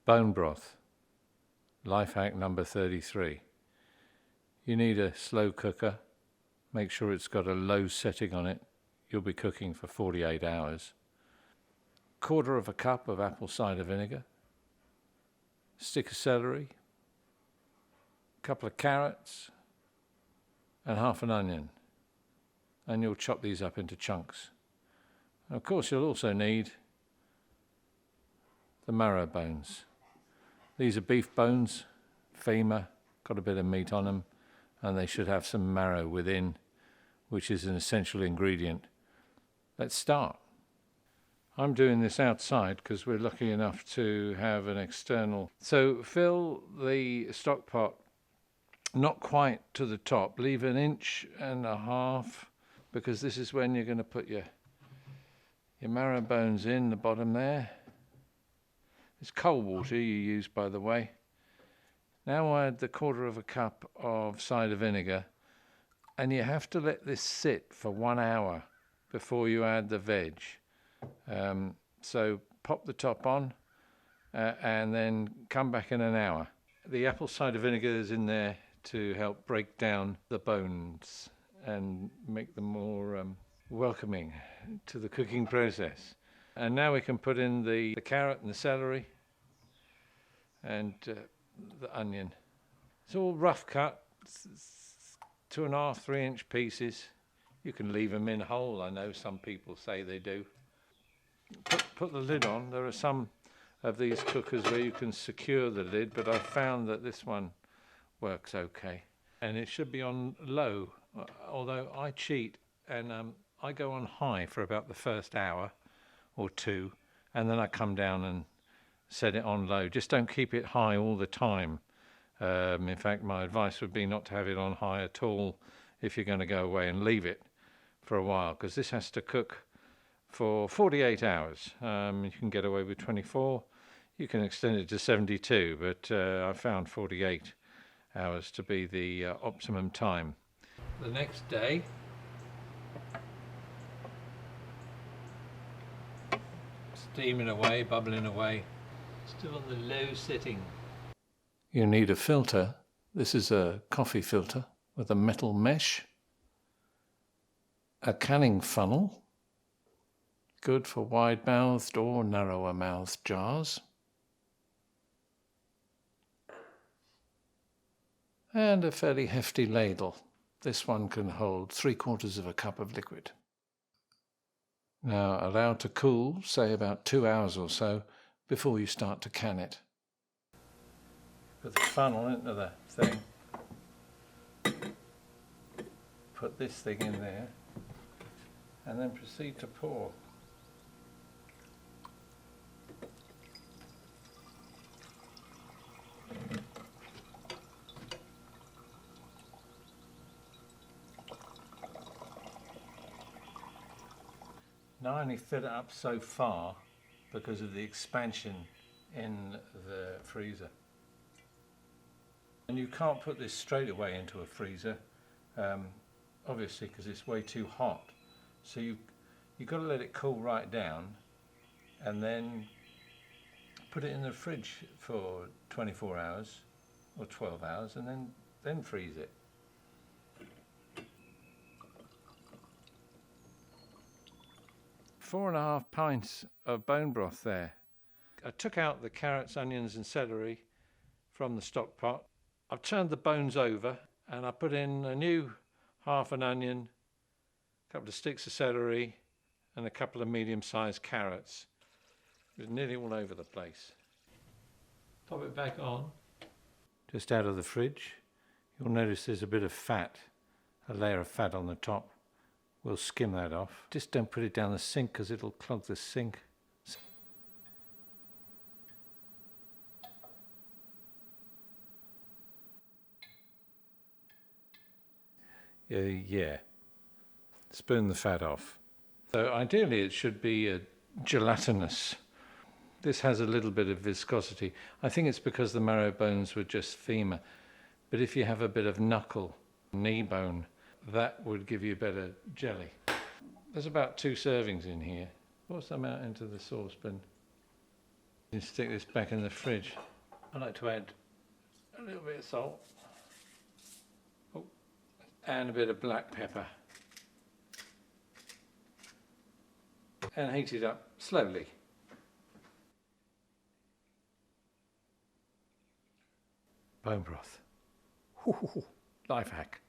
Bone broth, life hack number 33. You need a slow cooker. Make sure it's got a low setting on it. You'll be cooking for 48 hours. Quarter of a cup of apple cider vinegar, stick of celery, a couple of carrots, and half an onion. And you'll chop these up into chunks. And of course, you'll also need the marrow bones. These are beef bones, femur, got a bit of meat on them, and they should have some marrow within, which is an essential ingredient. Let's start. I'm doing this outside because we're lucky enough to have an external. So fill the stock pot not quite to the top, leave 1.5 inches, because this is when you're going to put your marrow bones in the bottom there. It's cold water you use, by the way. Now add the quarter of a cup of cider vinegar, and you have to let this sit for 1 hour before you add the veg. So pop the top on and then come back in 1 hour. The apple cider vinegar is in there to help break down the bones and make them more welcoming to the cooking process. And now we can put in the carrot and the celery and the onion. It's all rough cut, 2.5, 3 inch pieces. You can leave them in whole. I know some people say they do. Put the lid on. There are some of these cookers where you can secure the lid, but I've found that this one works okay. And it should be on low, although I cheat and I go on high for about the first hour or two, and then I come down and set it on low. Just don't keep it high all the time. In fact, my advice would be not to have it on high at all if you're going to go away and leave it for a while, because this has to cook for 48 hours. You can get away with 24. You can extend it to 72, but I found 48 hours to be the optimum time. The next day, steaming away, bubbling away, still on the low setting. You need a filter. This is a coffee filter with a metal mesh, a canning funnel, good for wide-mouthed or narrower-mouthed jars, and a fairly hefty ladle. This one can hold 3/4 of a cup of liquid. Now allow to cool, say about 2 hours or so, before you start to can it. Put the funnel into the thing. Put this thing in there, and then proceed to pour. Now I only fill it up so far because of the expansion in the freezer. And you can't put this straight away into a freezer, obviously, because it's way too hot. So you've got to let it cool right down and then put it in the fridge for 24 hours or 12 hours and then freeze it. Four and a half pints of bone broth there. I took out the carrots, onions and celery from the stock pot. I've turned the bones over and I put in a new half an onion, a couple of sticks of celery and a couple of medium-sized carrots. It was nearly all over the place. Pop it back on, just out of the fridge. You'll notice there's a bit of fat, a layer of fat on the top. We'll skim that off. Just don't put it down the sink because it'll clog the sink. Yeah, spoon the fat off. So ideally it should be gelatinous. This has a little bit of viscosity. I think it's because the marrow bones were just femur. But if you have a bit of knuckle, knee bone, that would give you better jelly. There's about 2 servings in here. Pour some out into the saucepan. You stick this back in the fridge. I like to add a little bit of salt. Oh, and a bit of black pepper. And heat it up slowly. Bone broth. Life hack.